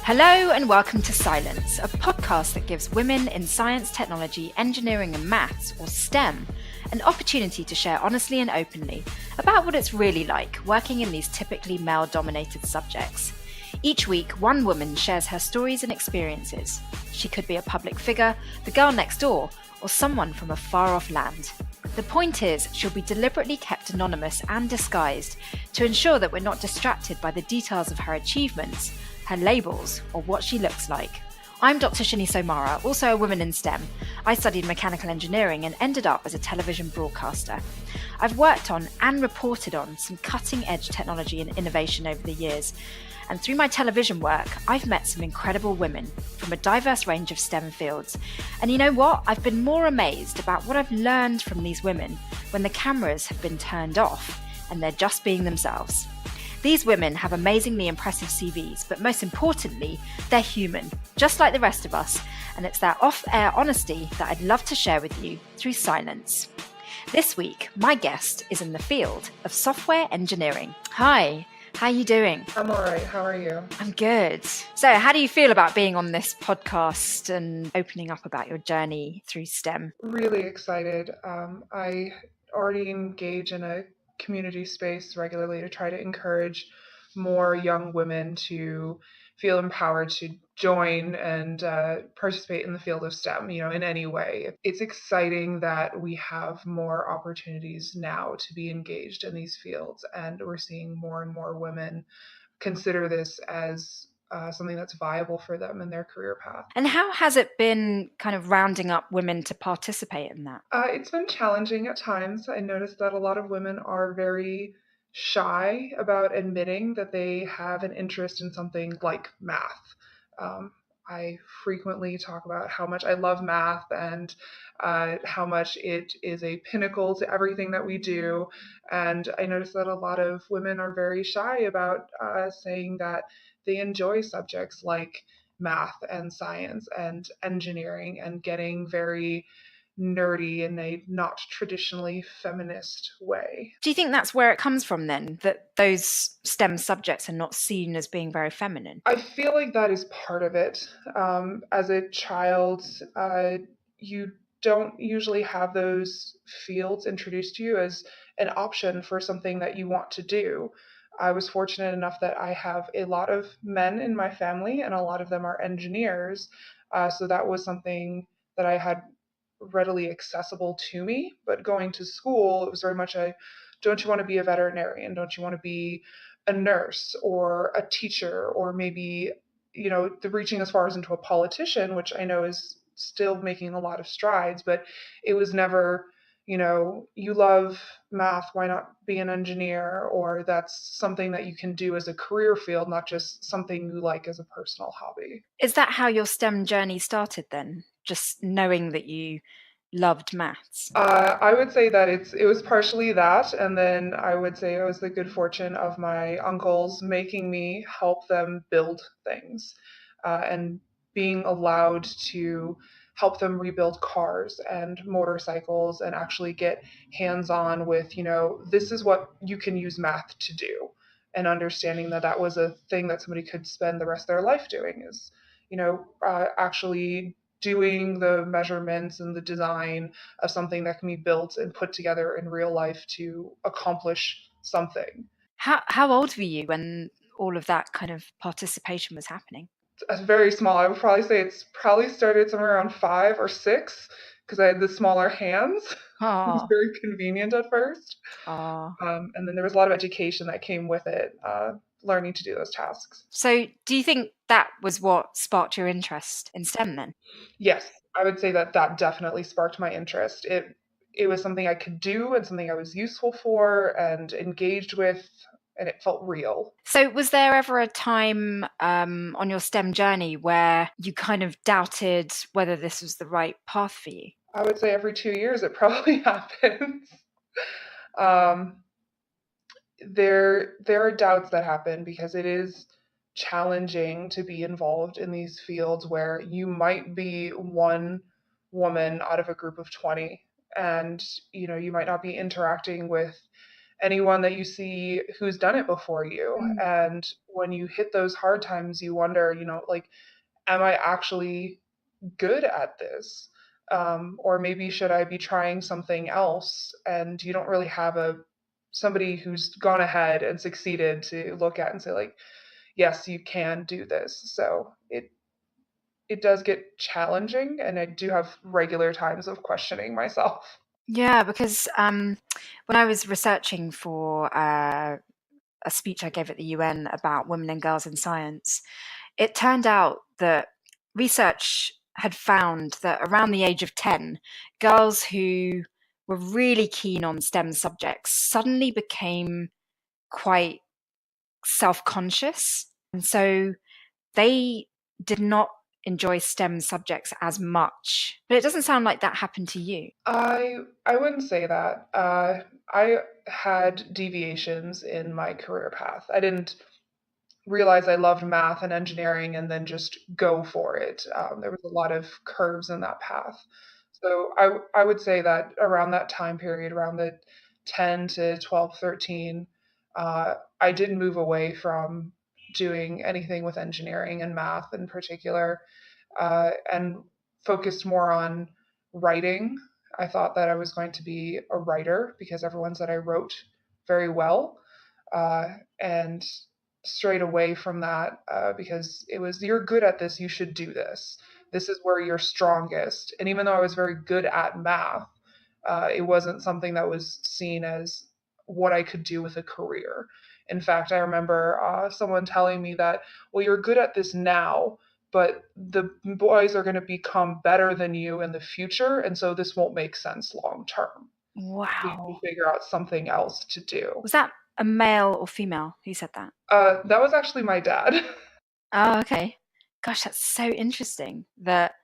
Hello and welcome to Scilence, a podcast that gives women in science, technology, engineering and maths, or STEM, an opportunity to share honestly and openly about what it's really like working in these typically male-dominated subjects. Each week, one woman shares her stories and experiences. She could be a public figure, the girl next door, or someone from a far-off land. The point is, she'll be deliberately kept anonymous and disguised to ensure that we're not distracted by the details of her achievements, her labels, or what she looks like. I'm Dr. Shani Somara, also a woman in STEM. I studied mechanical engineering and ended up as a television broadcaster. I've worked on and reported on some cutting-edge technology and innovation over the years. And through my television work, I've met some incredible women from a diverse range of STEM fields. And you know what? I've been more amazed about what I've learned from these women when the cameras have been turned off and they're just being themselves. These women have amazingly impressive CVs, but most importantly, they're human, just like the rest of us, and it's that off-air honesty that I'd love to share with you through Scilence. This week, my guest is in the field of software engineering. Hi, how are you doing? I'm all right. How are you? I'm good. So how do you feel about being on this podcast and opening up about your journey through STEM? Really excited. I already engage in a community space regularly to try to encourage more young women to feel empowered to join and participate in the field of STEM, in any way. It's exciting that we have more opportunities now to be engaged in these fields, and we're seeing more and more women consider this as something that's viable for them in their career path. And how has it been kind of rounding up women to participate in that? It's been challenging at times. I noticed that a lot of women are very shy about admitting that they have an interest in something like math. I frequently talk about how much I love math and how much it is a pinnacle to everything that we do. And I notice that a lot of women are very shy about saying that they enjoy subjects like math and science and engineering and getting very nerdy in a not traditionally feminist way. Do you think that's where it comes from then, that those STEM subjects are not seen as being very feminine? I feel like that is part of it. As a child, you don't usually have those fields introduced to you as an option for something that you want to do. I was fortunate enough that I have a lot of men in my family, and a lot of them are engineers. So that was something that I had readily accessible to me. But going to school, it was very much a, don't you want to be a veterinarian? Don't you want to be a nurse or a teacher, or maybe, the reaching as far as into a politician, which I know is still making a lot of strides, but it was never, you love math, why not be an engineer? Or that's something that you can do as a career field, not just something you like as a personal hobby. Is that how your STEM journey started then? Just knowing that you loved maths? I would say that it was partially that, and then I would say it was the good fortune of my uncles making me help them build things, and being allowed to help them rebuild cars and motorcycles and actually get hands-on with, this is what you can use math to do, and understanding that that was a thing that somebody could spend the rest of their life doing is, actually doing the measurements and the design of something that can be built and put together in real life to accomplish something. How old were you when all of that kind of participation was happening? It's very small. I would probably say it's probably started somewhere around 5 or 6 because I had the smaller hands. It was Oh, very convenient at first. oh. And then there was a lot of education that came with it, learning to do those tasks. So do you think that was what sparked your interest in STEM then? Yes, I would say that that definitely sparked my interest. It was something I could do and something I was useful for and engaged with, and it felt real. So was there ever a time on your STEM journey where you kind of doubted whether this was the right path for you? I would say every 2 years it probably happens. Um, there are doubts that happen because it is challenging to be involved in these fields where you might be one woman out of a group of 20, and you might not be interacting with anyone that you see who's done it before you. Mm. And when you hit those hard times, you wonder, like, am I actually good at this? Or maybe should I be trying something else? And you don't really have a somebody who's gone ahead and succeeded to look at and say, like, yes, you can do this. So it does get challenging, and I do have regular times of questioning myself. Yeah, because when I was researching for a speech I gave at the UN about women and girls in science, it turned out that research had found that around the age of 10, girls who were really keen on STEM subjects suddenly became quite self conscious. And so they did not enjoy STEM subjects as much. But it doesn't sound like that happened to you. I wouldn't say that. I had deviations in my career path. I didn't realize I loved math and engineering and then just go for it. There was a lot of curves in that path. So I would say that around that time period, around the 10 to 12, 13, I did move away from doing anything with engineering and math in particular, and focused more on writing. I thought that I was going to be a writer because everyone said I wrote very well. And strayed away from that because it was, you're good at this, you should do this. This is where you're strongest. And even though I was very good at math, it wasn't something that was seen as what I could do with a career. In fact, I remember someone telling me that, well, you're good at this now, but the boys are going to become better than you in the future, and so this won't make sense long term. You need to Wow. figure out something else to do. Was that a male or female who said that? That was actually my dad. Oh, okay. Gosh, that's so interesting. That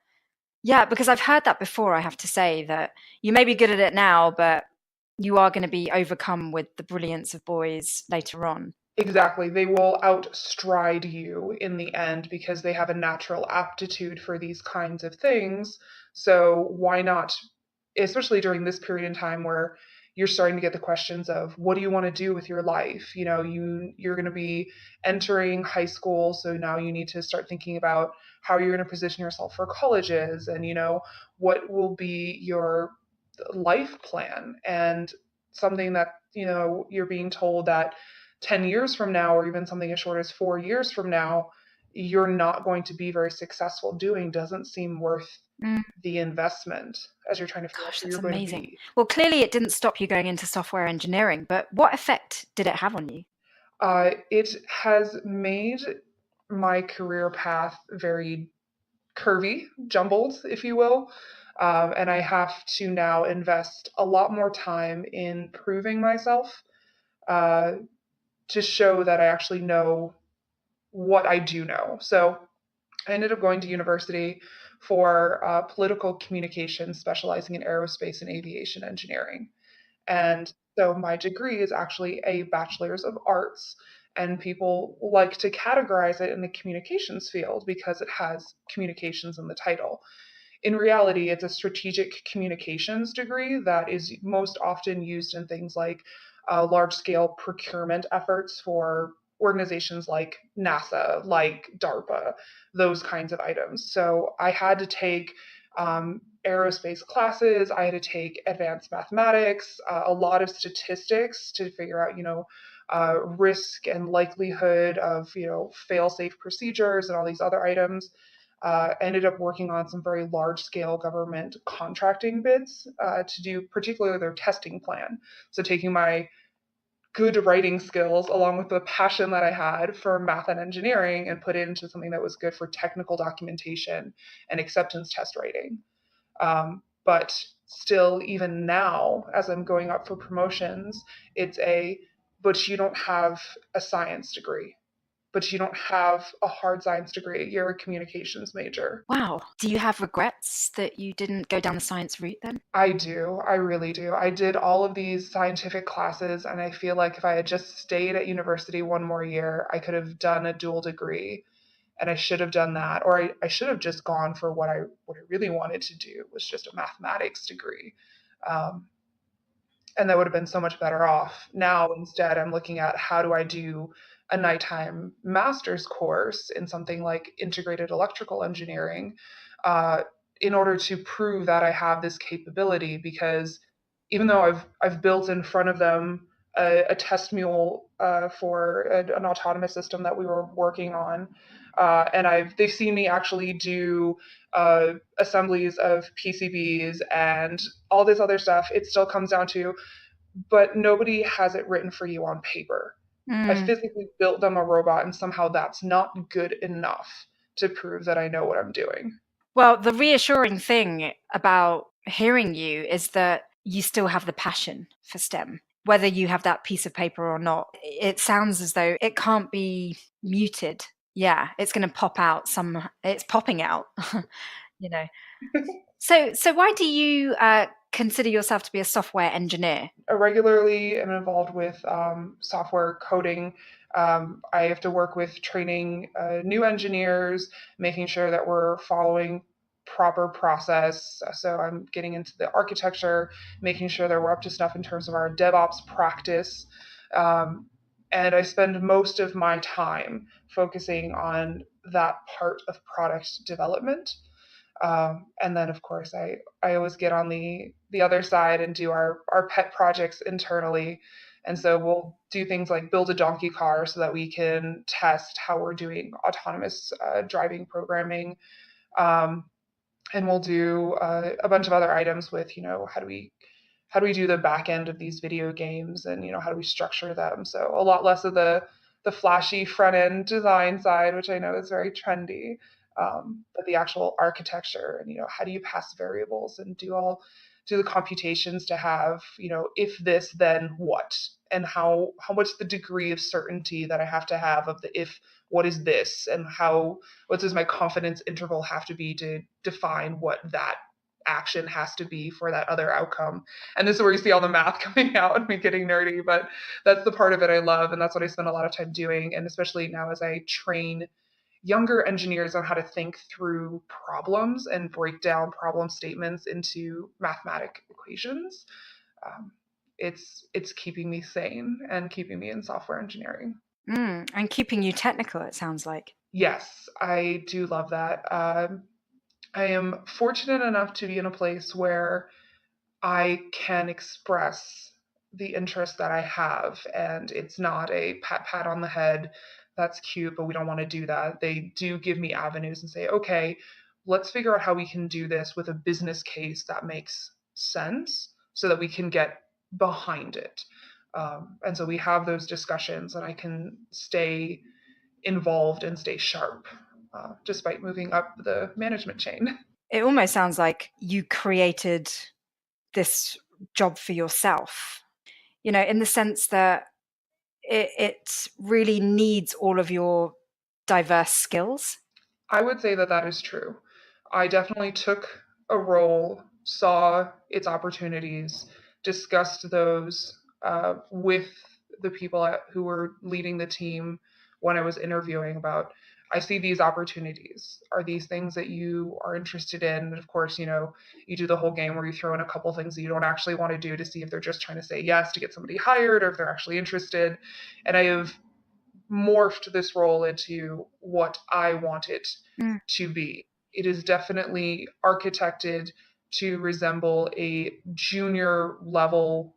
yeah, because I've heard that before, I have to say, that you may be good at it now, but you are going to be overcome with the brilliance of boys later on. Exactly. They will outstride you in the end because they have a natural aptitude for these kinds of things. So why not, especially during this period in time where you're starting to get the questions of what do you want to do with your life? You're going to be entering high school, so now you need to start thinking about how you're going to position yourself for colleges, and what will be your life plan. And something that you're being told that 10 years from now, or even something as short as 4 years from now, you're not going to be very successful doing doesn't seem worth Mm, the investment as you're trying to figure out gosh, who that's you're going to amazing. be. Well, clearly it didn't stop you going into software engineering, but what effect did it have on you? It has made my career path very curvy, jumbled, if you will. And I have to now invest a lot more time in proving myself uh, to show that I actually know what I do know. So I ended up going to university for political communications, specializing in aerospace and aviation engineering. And so my degree is actually a bachelor's of arts. And people like to categorize it in the communications field because it has communications in the title. In reality, it's a strategic communications degree that is most often used in things like large scale procurement efforts for organizations like NASA, like DARPA, those kinds of items. So I had to take aerospace classes, I had to take advanced mathematics, a lot of statistics to figure out, risk and likelihood of, fail safe procedures and all these other items. Ended up working on some very large scale government contracting bids to do particularly their testing plan. So taking my good writing skills along with the passion that I had for math and engineering and put it into something that was good for technical documentation and acceptance test writing. But still, even now, as I'm going up for promotions, it's but you don't have a science degree, but you don't have a hard science degree. You're a communications major. Wow. Do you have regrets that you didn't go down the science route then? I do. I really do. I did all of these scientific classes, and I feel like if I had just stayed at university one more year, I could have done a dual degree, and I should have done that, or I should have just gone for what I really wanted to do was just a mathematics degree. Um, And that would have been so much better off. Now, instead, I'm looking at how do I do a nighttime master's course in something like integrated electrical engineering uh, in order to prove that I have this capability. Because even though I've built in front of them a test mule for an autonomous system that we were working on, and they've seen me actually do assemblies of PCBs and all this other stuff. It still comes down to, but nobody has it written for you on paper. I Mm. physically built them a robot, and somehow that's not good enough to prove that I know what I'm doing. Well, the reassuring thing about hearing you is that you still have the passion for STEM. Whether you have that piece of paper or not, it sounds as though it can't be muted. Yeah, it's going to pop out it's popping out, you know. So why do you consider yourself to be a software engineer? I regularly am involved with software coding. I have to work with training new engineers, making sure that we're following proper process. So I'm getting into the architecture, making sure that we're up to snuff in terms of our DevOps practice. Um, and I spend most of my time focusing on that part of product development. And then, of course, I always get on the other side and do our pet projects internally. And so we'll do things like build a donkey car so that we can test how we're doing autonomous driving programming. Um, and we'll do a bunch of other items with, how do we do the back end of these video games, and how do we structure them. So a lot less of the flashy front end design side, which I know is very trendy, but the actual architecture, and how do you pass variables and do the computations to have, if this then what, and how much the degree of certainty that I have to have of the if what is this, and what does my confidence interval have to be to define what that action has to be for that other outcome. And this is where you see all the math coming out and me getting nerdy, but that's the part of it I love, and that's what I spend a lot of time doing. And especially now as I train younger engineers on how to think through problems and break down problem statements into mathematic equations, um, it's keeping me sane and keeping me in software engineering. And keeping you technical, it sounds like. Yes, I do love that. I am fortunate enough to be in a place where I can express the interest that I have, and it's not a pat on the head. That's cute, but we don't want to do that. They do give me avenues and say, okay, let's figure out how we can do this with a business case that makes sense so that we can get behind it. And so we have those discussions, and I can stay involved and stay sharp despite moving up the management chain. It almost sounds like you created this job for yourself, in the sense that it really needs all of your diverse skills. I would say that that is true. I definitely took a role, saw its opportunities, discussed those with the people who were leading the team when I was interviewing about. I see these opportunities. Are these things that you are interested in? And of course, you do the whole game where you throw in a couple things that you don't actually want to do to see if they're just trying to say yes to get somebody hired or if they're actually interested. And I have morphed this role into what I want it Mm. to be. It is definitely architected to resemble a junior level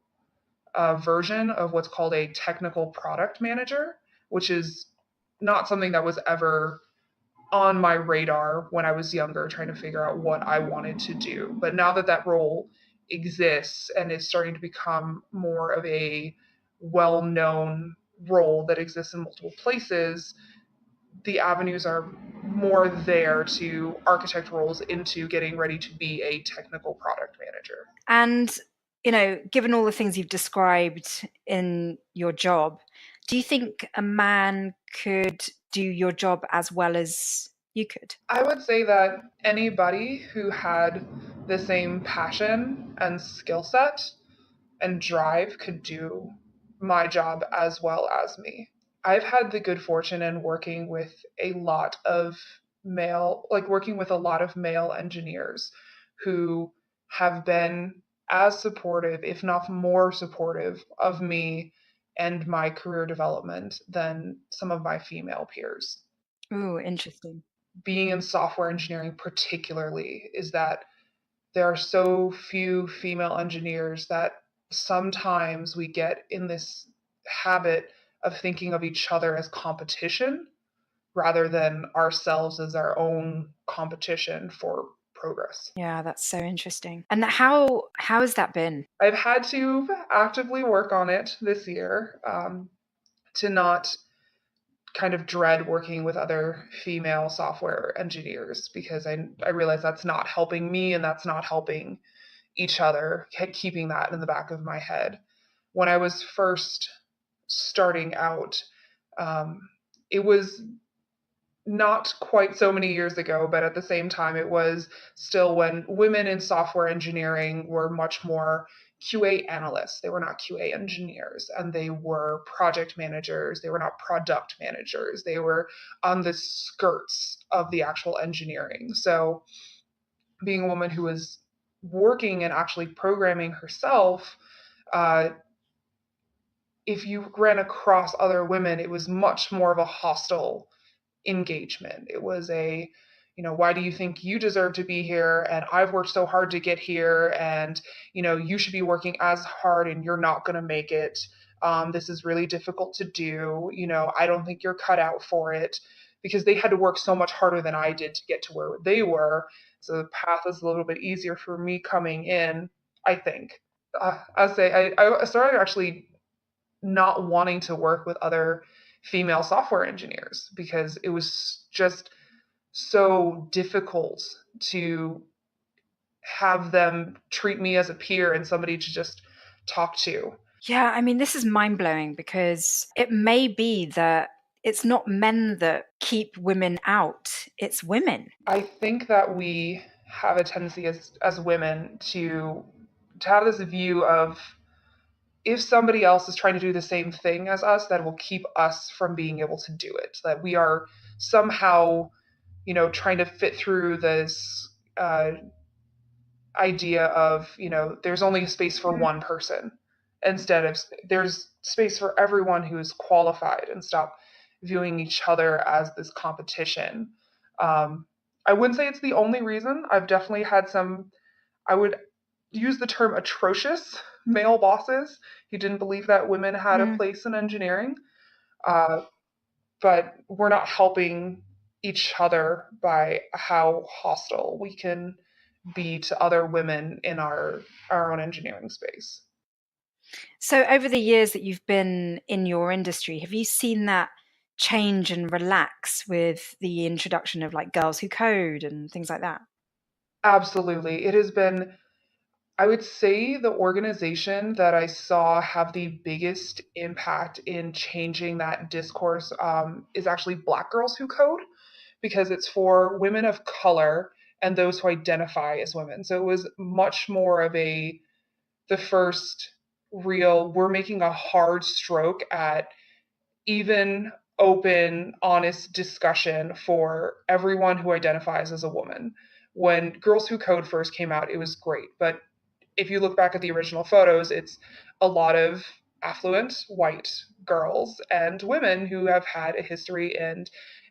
version of what's called a technical product manager, which is not something that was ever on my radar when I was younger, trying to figure out what I wanted to do. But now that that role exists and is starting to become more of a well known role that exists in multiple places, the avenues are more there to architect roles into getting ready to be a technical product manager. And, given all the things you've described in your job, do you think a man could do your job as well as you could? I would say that anybody who had the same passion and skill set and drive could do my job as well as me. I've had the good fortune in working with a lot of male engineers who have been as supportive, if not more supportive, of me and my career development than some of my female peers. Ooh, interesting. Being in software engineering, particularly, is that there are so few female engineers that sometimes we get in this habit of thinking of each other as competition rather than ourselves as our own competition for progress. Yeah, that's so interesting. And how has that been? I've had to actively work on it this year, to not kind of dread working with other female software engineers, because I realize that's not helping me and that's not helping each other, keeping that in the back of my head. When I was first starting out, it was not quite so many years ago, but at the same time, it was still when women in software engineering were much more QA analysts. They were not QA engineers, and they were project managers. They were not product managers. They were on the skirts of the actual engineering. So, being a woman who was working and actually programming herself, uh, if you ran across other women, it was much more of a hostile engagement. It was a, why do you think you deserve to be here? And I've worked so hard to get here, and you should be working as hard, and you're not going to make it. This is really difficult to do. I don't think you're cut out for it, because they had to work so much harder than I did to get to where they were. So the path is a little bit easier for me coming in, I think. I'll say I started actually not wanting to work with other female software engineers because it was just so difficult to have them treat me as a peer and somebody to just talk to. Yeah, I mean, this is mind blowing because it may be that it's not men that keep women out, it's women. I think that we have a tendency as women to have this view of, if somebody else is trying to do the same thing as us, that will keep us from being able to do it. That we are somehow, trying to fit through this idea of, there's only a space for one person instead of there's space for everyone who is qualified, and stop viewing each other as this competition. I wouldn't say it's the only reason. I've definitely had some, I would use the term atrocious male bosses who didn't believe that women had a Mm. place in engineering. Uh, but we're not helping each other by how hostile we can be to other women in our own engineering space. So, over the years that you've been in your industry, have you seen that change and relax with the introduction of like girls who code and things like that? Absolutely. It has been, I would say, the organization that I saw have the biggest impact in changing that discourse, is actually Black Girls Who Code, because it's for women of color and those who identify as women. So it was much more of the first real, we're making a hard stroke at even, open, honest discussion for everyone who identifies as a woman. When Girls Who Code first came out, it was great. But if you look back at the original photos, it's a lot of affluent white girls and women who have had a history in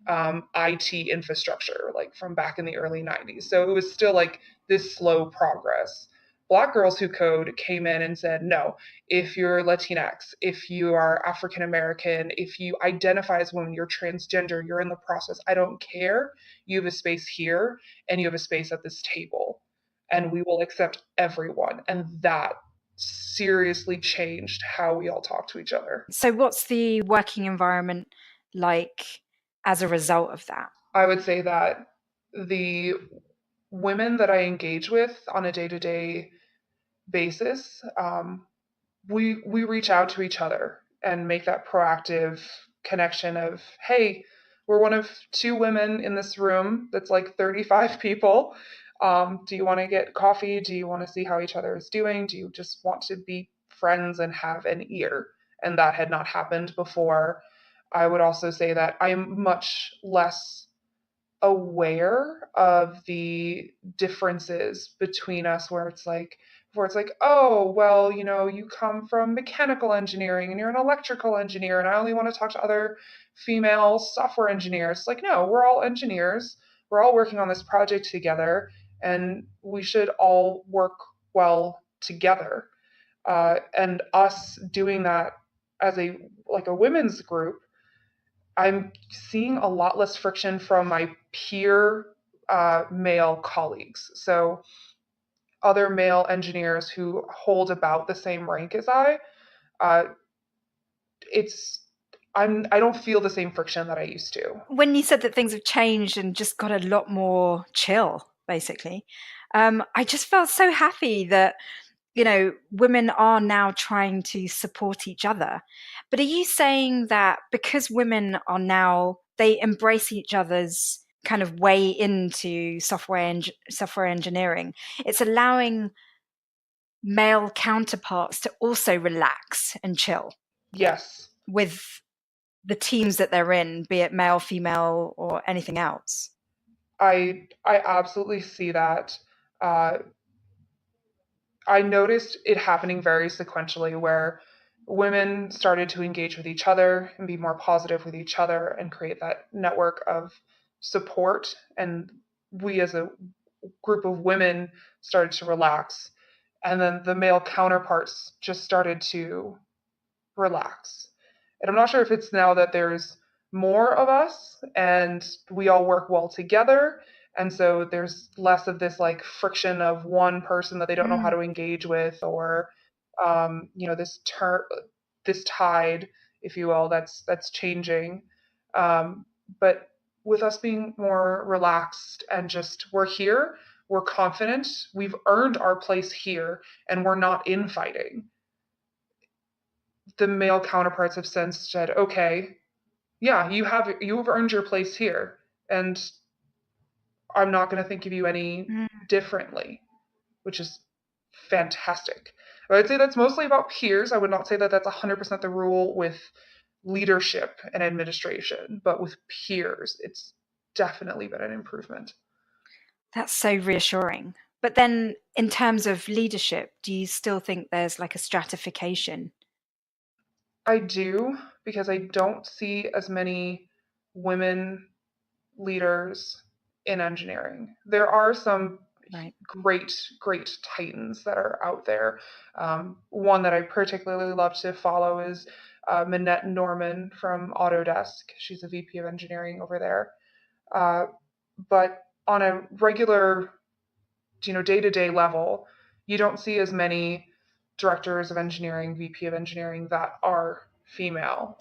IT infrastructure, like from back in the early 90s. So it was still like this slow progress. Black Girls Who Code came in and said, no, if you're Latinx, if you are African American, if you identify as women, you're transgender, you're in the process, I don't care. You have a space here and you have a space at this table, and we will accept everyone. And that seriously changed how we all talk to each other. So, what's the working environment like as a result of that? I would say that the women that I engage with on a day to day basis, we reach out to each other and make that proactive connection of, hey, we're one of two women in this room that's like 35 people. Do you want to get coffee? Do you want to see how each other is doing? Do you just want to be friends and have an ear? And that had not happened before. I would also say that I'm much less aware of the differences between us, where it's like, where it's like, oh, well, you come from mechanical engineering and you're an electrical engineer, and I only want to talk to other female software engineers. It's like, no, we're all engineers. We're all working on this project together, and we should all work well together. And us doing that as a women's group, I'm seeing a lot less friction from my peer male colleagues. So other male engineers who hold about the same rank as uh, it's I don't feel the same friction that I used to. When you said that things have changed and just got a lot more chill, basically, I just felt so happy that women are now trying to support each other. But are you saying that because women are now, they embrace each other's kind of way into software engineering, it's allowing male counterparts to also relax and chill Yes, with the teams that they're in, be it male, female, or anything else? I absolutely see that. Uh, I noticed it happening very sequentially where women started to engage with each other and be more positive with each other and create that network of support. And we as a group of women started to relax. And then the male counterparts just started to relax. And I'm not sure if it's now that there's more of us and we all work well together. And so there's less of this like friction of one person that they don't know how Mm. to engage with, or this tide, if you will, that's changing. Um, but with us being more relaxed and just we're here, we're confident, we've earned our place here, and we're not infighting. The male counterparts have since said, okay, yeah, you've earned your place here, and I'm not going to think of you any Mm. differently, which is fantastic. I would say that's mostly about peers. I would not say that that's 100% the rule with leadership and administration, but with peers, it's definitely been an improvement. That's so reassuring. But then, in terms of leadership, do you still think there's like a stratification? I do, because I don't see as many women leaders in engineering. There are some Right. great titans that are out there. One that I particularly love to follow is Minette Norman from Autodesk. She's a VP of engineering over there. Uh, but on a regular, day-to-day level, you don't see as many directors of engineering, VP of engineering that are female.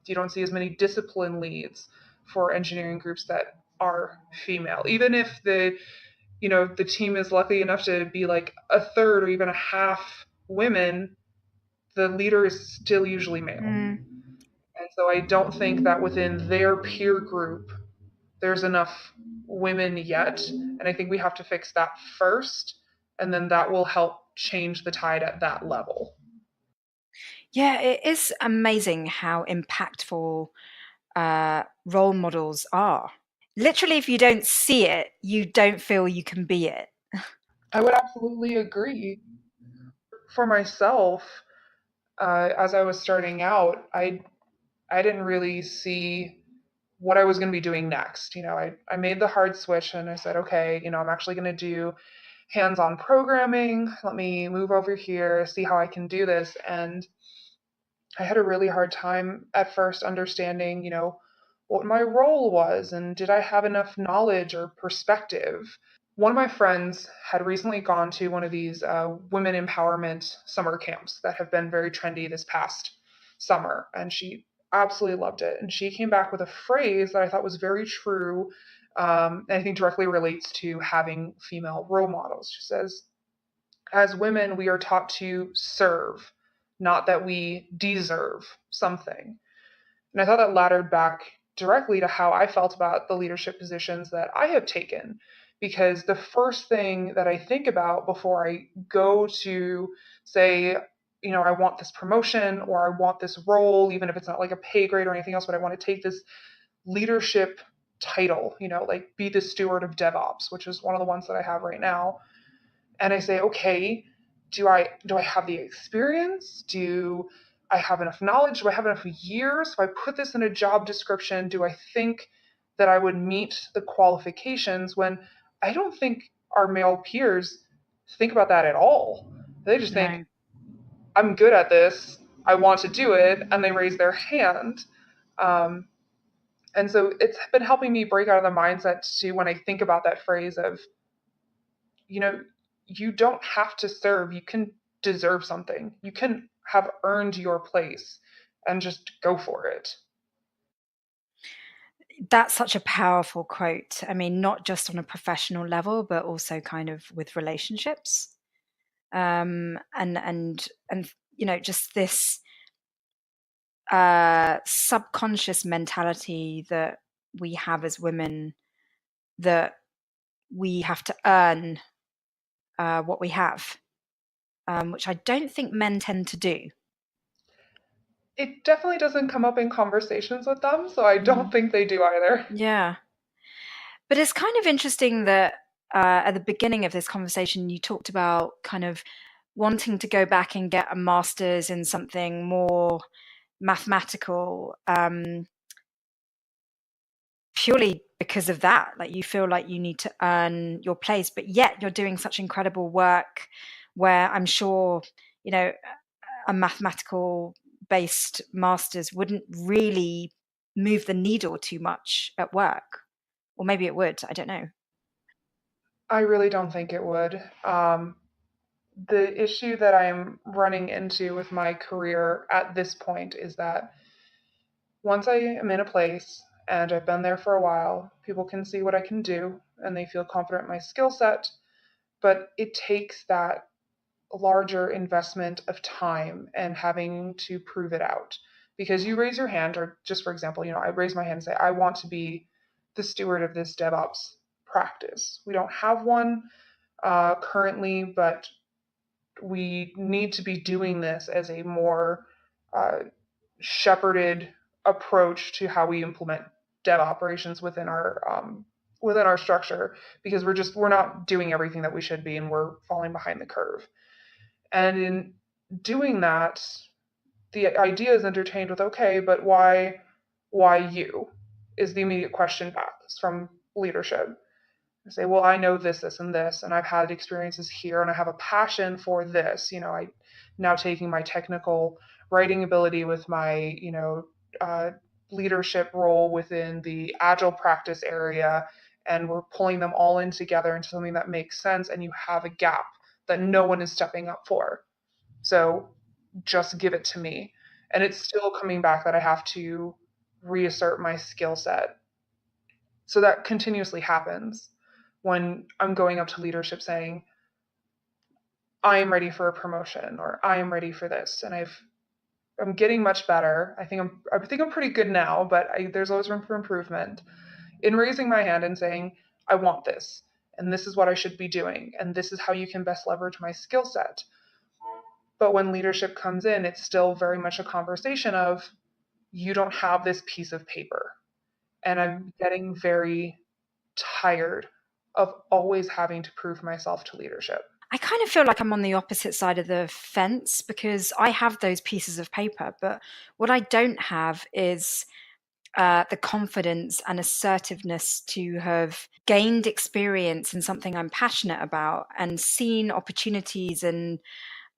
You don't see as many discipline leads for engineering groups that are female. Even if the team is lucky enough to be like a third or even a half women, the leader is still usually male. Mm. And so I don't think that within their peer group there's enough women yet. And I think we have to fix that first. And then that will help change the tide at that level. Yeah, it is amazing how impactful role models are. Literally, if you don't see it, you don't feel you can be it. I would absolutely agree. For myself, as I was starting out, I didn't really see what I was going to be doing next. I made the hard switch and I said, okay, I'm actually going to do hands on programming. Let me move over here, see how I can do this. And I had a really hard time at first understanding, what my role was and did I have enough knowledge or perspective. One of my friends had recently gone to one of these women empowerment summer camps that have been very trendy this past summer, and she absolutely loved it. And she came back with a phrase that I thought was very true, and I think directly relates to having female role models. She says, as women, we are taught to serve, not that we deserve something. And I thought that laddered back directly to how I felt about the leadership positions that I have taken. Because the first thing that I think about before I go to say, I want this promotion or I want this role, even if it's not like a pay grade or anything else, but I want to take this leadership title, like be the steward of DevOps, which is one of the ones that I have right now. And I say, okay, do I have the experience? Do I have enough knowledge? Do I have enough years? If I put this in a job description, do I think that I would meet the qualifications? When I don't think our male peers think about that at all. They just think, No. I'm good at this, I want to do it, and they raise their hand. Um, and so it's been helping me break out of the mindset to when I think about that phrase of, you know, you don't have to serve, you can deserve something. You can have earned your place and just go for it. That's such a powerful quote. I mean, not just on a professional level, but also kind of with relationships. And just this subconscious mentality that we have as women, that we have to earn what we have, which I don't think men tend to do. It definitely doesn't come up in conversations with them, so I don't Mm. think they do either. Yeah. But it's kind of interesting that at the beginning of this conversation, you talked about kind of wanting to go back and get a master's in something more mathematical, purely because of that. Like, you feel like you need to earn your place, but yet you're doing such incredible work where I'm sure, you know, a mathematical based master's wouldn't really move the needle too much at work. Or maybe it would. I don't know. I really don't think it would. The issue that I'm running into with my career at this point is that once I am in a place and I've been there for a while, people can see what I can do and they feel confident in my skill set, but it takes that larger investment of time and having to prove it out. Because you raise your hand, or just for example, I raise my hand and say, I want to be the steward of this DevOps practice. We don't have one currently, but we need to be doing this as a more uh, shepherded approach to how we implement dev operations within our structure, because we're not doing everything that we should be and we're falling behind the curve. And in doing that, the idea is entertained with, okay, but why you? Is the immediate question back from leadership. I say, well, I know this, and this, and I've had experiences here, and I have a passion for this. I now taking my technical writing ability with my, uh, leadership role within the agile practice area, and we're pulling them all in together into something that makes sense. And you have a gap that no one is stepping up for. So just give it to me. And it's still coming back that I have to reassert my skill set. So that continuously happens when I'm going up to leadership saying, I am ready for a promotion or I am ready for this. And I'm getting much better. I think I'm pretty good now, but there's always room for improvement in raising my hand and saying, I want this, and this is what I should be doing, and this is how you can best leverage my skill set. But when leadership comes in, it's still very much a conversation of, you don't have this piece of paper. And I'm getting very tired of always having to prove myself to leadership. I kind of feel like I'm on the opposite side of the fence because I have those pieces of paper, but what I don't have is the confidence and assertiveness to have gained experience in something I'm passionate about and seen opportunities and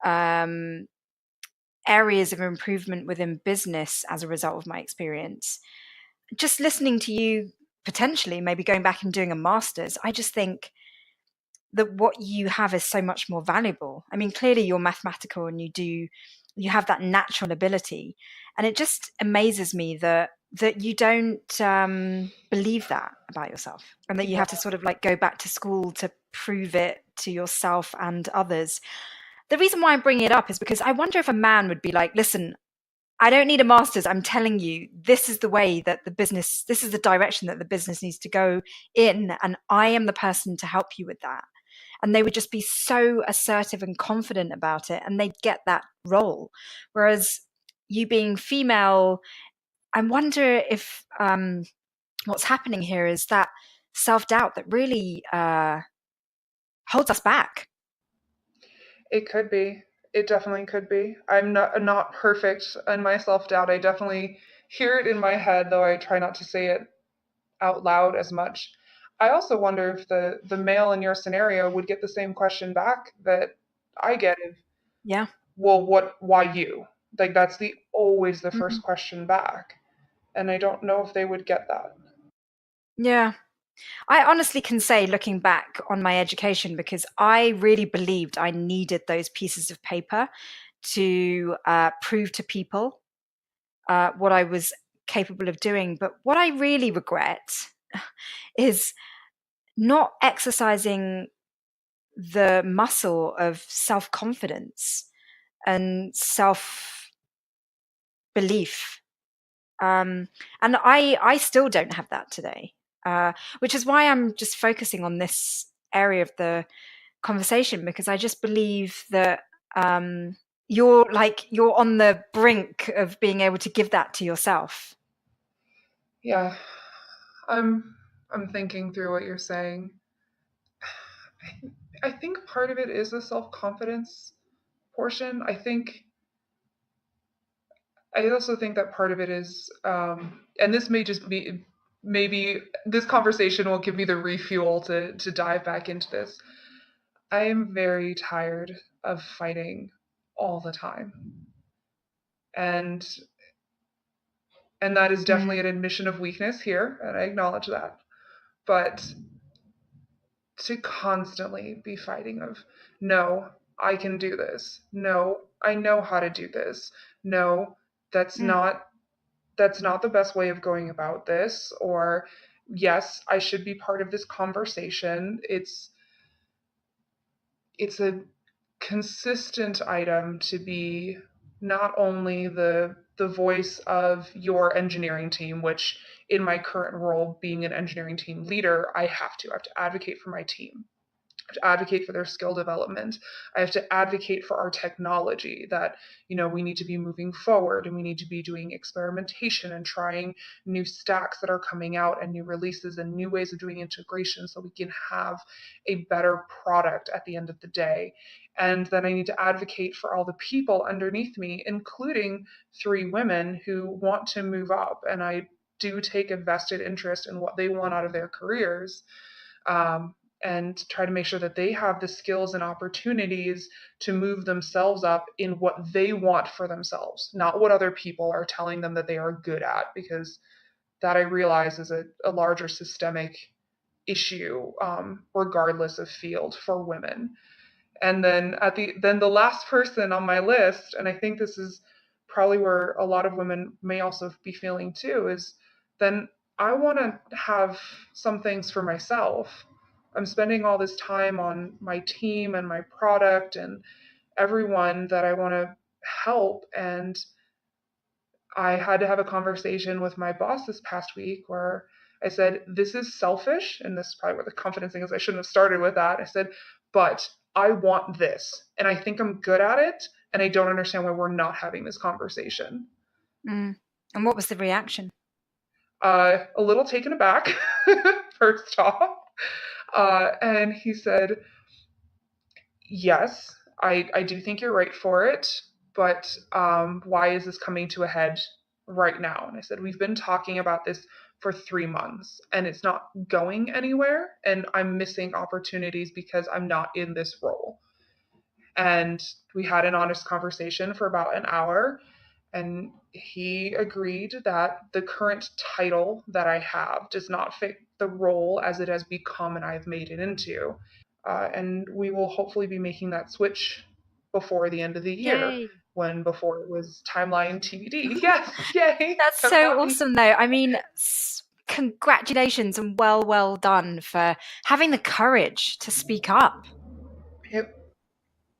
um, areas of improvement within business as a result of my experience. Just listening to you, potentially maybe going back and doing a master's, I just think that what you have is so much more valuable. I mean, clearly you're mathematical and you have that natural ability, and it just amazes me that you don't believe that about yourself, and that you Yeah, have to sort of like go back to school to prove it to yourself and others. The reason why I'm bringing it up is because I wonder if a man would be like, listen, I don't need a master's. I'm telling you, this is the way that this is the direction that the business needs to go in. And I am the person to help you with that. And they would just be so assertive and confident about it. And they'd get that role. Whereas you being female, I wonder if what's happening here is that self doubt that really holds us back. It could be. It definitely could be. I'm not perfect in my self-doubt. I definitely hear it in my head, though I try not to say it out loud as much. I also wonder if the male in your scenario would get the same question back that I get if, Yeah. well, why you? Like that's the always the Mm. first question back. And I don't know if they would get that. Yeah. I honestly can say, looking back on my education, because I really believed I needed those pieces of paper to prove to people what I was capable of doing. But what I really regret is not exercising the muscle of self confidence and self belief. And I still don't have that today, which is why I'm just focusing on this area of the conversation, because I just believe that you're on the brink of being able to give that to yourself. Yeah. I'm I'm thinking through what you're saying. I think part of it is the self-confidence portion. I also think that part of it is, and this may just be, maybe this conversation will give me the refuel to dive back into this. I am very tired of fighting all the time. And and that is definitely Mm, an admission of weakness here, and I acknowledge that. But to constantly be fighting of, no, I can do this. No, I know how to do this. No, that's mm, not that's not the best way of going about this, or yes, I should be part of this conversation. It's a consistent item to be not only the voice of your engineering team, which in my current role being an engineering team leader, I have to advocate for my team, to advocate for their skill development. I have to advocate for our technology, that, we need to be moving forward and we need to be doing experimentation and trying new stacks that are coming out and new releases and new ways of doing integration so we can have a better product at the end of the day. And then I need to advocate for all the people underneath me, including three women who want to move up. And I do take a vested interest in what they want out of their careers. Um, and try to make sure that they have the skills and opportunities to move themselves up in what they want for themselves, not what other people are telling them that they are good at, because that I realize is a larger systemic issue, regardless of field, for women. And then the last person on my list, and I think this is probably where a lot of women may also be feeling too, is then I want to have some things for myself. I'm spending all this time on my team and my product and everyone that I want to help, and I had to have a conversation with my boss this past week where I said, this is selfish. And this is probably where the confidence thing is. I shouldn't have started with that. I said, but I want this. And I think I'm good at it. And I don't understand why we're not having this conversation. mm. And what was the reaction? A little taken aback, first off. And he said, yes, I do think you're right for it, but why is this coming to a head right now? And I said, we've been talking about this for 3 months and it's not going anywhere, and I'm missing opportunities because I'm not in this role. And we had an honest conversation for about an hour, and he agreed that the current title that I have does not fit the role as it has become and I've made it into. And we will hopefully be making that switch before the end of the year, Yay. when before it was timeline TBD. Yes, yay! That's I'm so happy. awesome, though. I mean, congratulations and well done for having the courage to speak up. Yep.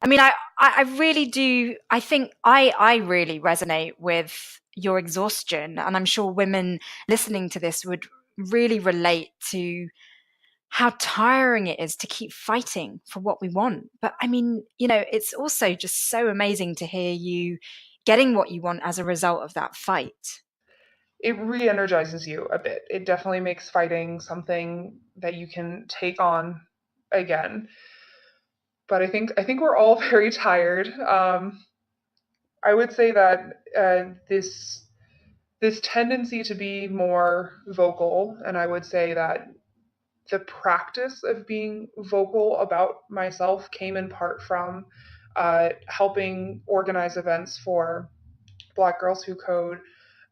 I mean, I really do. I think I really resonate with your exhaustion. And I'm sure women listening to this would really relate to how tiring it is to keep fighting for what we want. But I mean, it's also just so amazing to hear you getting what you want as a result of that fight. It re-energizes you a bit. It definitely makes fighting something that you can take on again. but I think we're all very tired. I would say that this tendency to be more vocal, and I would say that the practice of being vocal about myself came in part from helping organize events for Black Girls Who Code,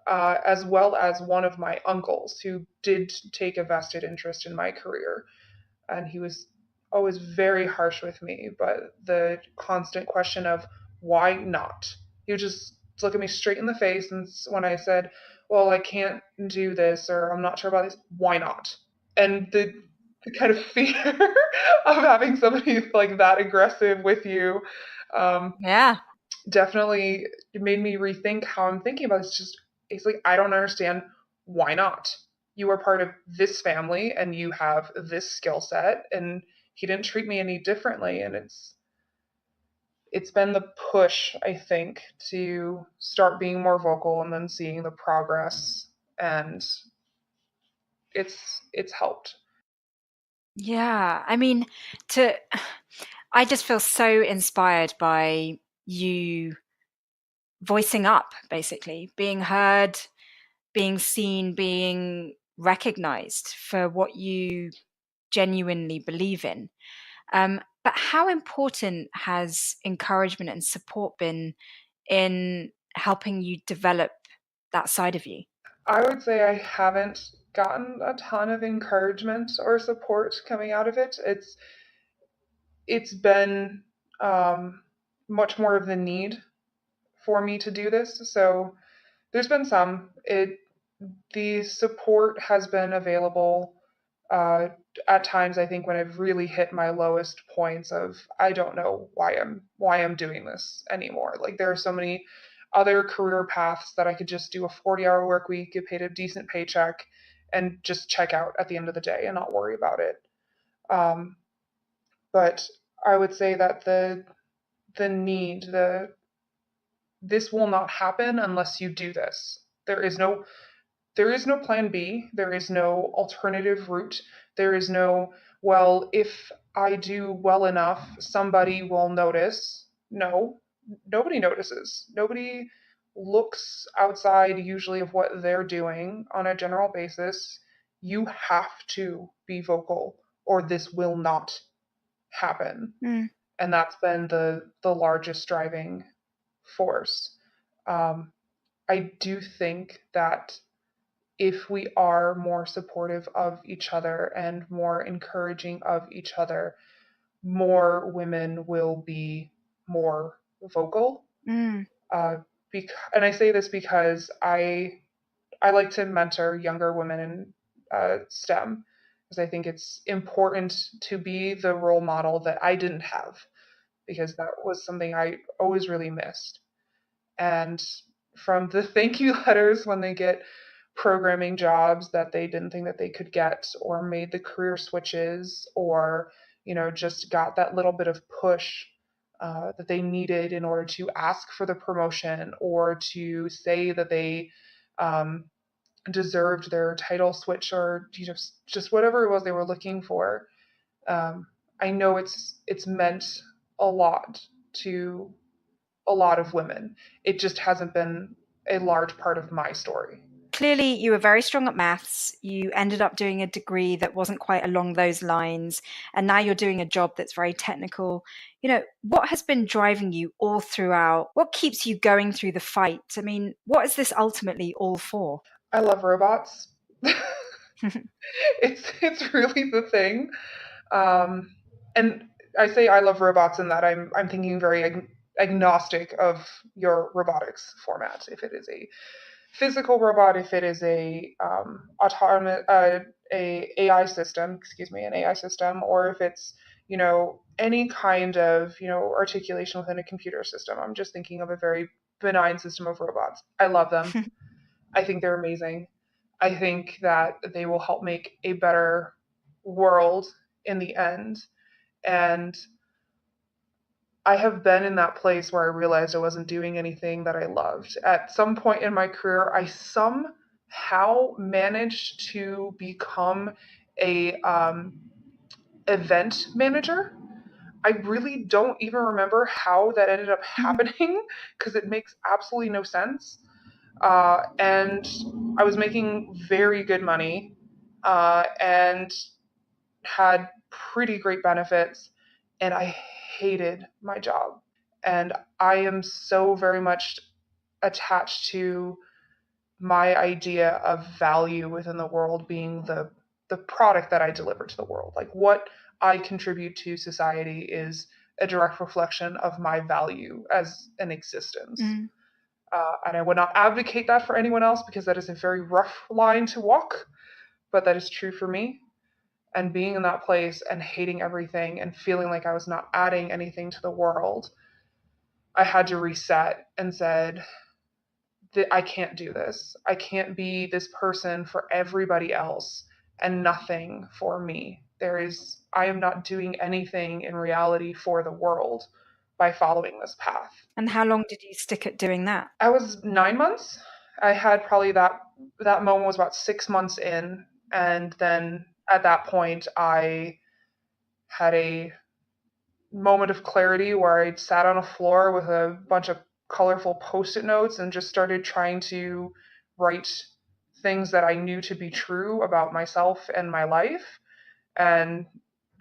as well as one of my uncles who did take a vested interest in my career. And he was always very harsh with me, but the constant question of why not? He would just look at me straight in the face, and when I said, well, I can't do this or I'm not sure about this, why not? And the kind of fear of having somebody like that aggressive with you, um, Yeah. definitely made me rethink how I'm thinking about it. It's just, it's like, I don't understand, why not? You are part of this family and you have this skill set, and he didn't treat me any differently. And it's been the push, I think, to start being more vocal and then seeing the progress, and it's helped. Yeah. I mean, to I just feel so inspired by you voicing up, basically, being heard, being seen, being recognized for what you genuinely believe in. But how important has encouragement and support been in helping you develop that side of you? I would say I haven't gotten a ton of encouragement or support coming out of it. It's been um, much more of the need for me to do this. So there's been some. The support has been available uh, at times. I think when I've really hit my lowest points of I don't know why I'm doing this anymore. Like there are so many other career paths that I could just do a 40-hour work week, get paid a decent paycheck, and just check out at the end of the day and not worry about it. Um, but I would say that the need the this will not happen unless you do this. There is no plan B. There is no alternative route. There is no, well, if I do well enough, somebody will notice. No, nobody notices. Nobody looks outside usually of what they're doing on a general basis. You have to be vocal or this will not happen. Mm. And that's been the largest driving force. Um, I do think that if we are more supportive of each other and more encouraging of each other, more women will be more vocal. Mm. Uh, and I say this because I like to mentor younger women in STEM because I think it's important to be the role model that I didn't have because that was something I always really missed. And from the thank you letters when they get programming jobs that they didn't think that they could get or made the career switches or just got that little bit of push that they needed in order to ask for the promotion or to say that they um, deserved their title switch or just whatever it was they were looking for. um, I know it's meant a lot to a lot of women. It just hasn't been a large part of my story. Clearly, you were very strong at maths. You ended up doing a degree that wasn't quite along those lines. And now you're doing a job that's very technical. What has been driving you all throughout? What keeps you going through the fight? I mean, what is this ultimately all for? I love robots. It's really the thing. Um, and I say I love robots in that I'm thinking very agnostic of your robotics format. If it is a physical robot, if it is a autonomous a AI system, excuse me, an AI system, or if it's any kind of articulation within a computer system. I'm just thinking of a very benign system of robots. I love them. I think they're amazing. I think that they will help make a better world in the end. And I have been in that place where I realized I wasn't doing anything that I loved. At some point in my career, I somehow managed to become a event manager. I really don't even remember how that ended up Mhm. happening because it makes absolutely no sense. And I was making very good money and had pretty great benefits, and I hated my job. And I am so very much attached to my idea of value within the world being the product that I deliver to the world. Like what I contribute to society is a direct reflection of my value as an existence. Mm. And I would not advocate that for anyone else because that is a very rough line to walk, but that is true for me. And being in that place and hating everything and feeling like I was not adding anything to the world, I had to reset and said, I can't do this. I can't be this person for everybody else and nothing for me. I am not doing anything in reality for the world by following this path. And how long did you stick at doing that? I was 9 months. I had probably that moment was about 6 months in, and then at that point, I had a moment of clarity where I sat on a floor with a bunch of colorful post-it notes and just started trying to write things that I knew to be true about myself and my life, and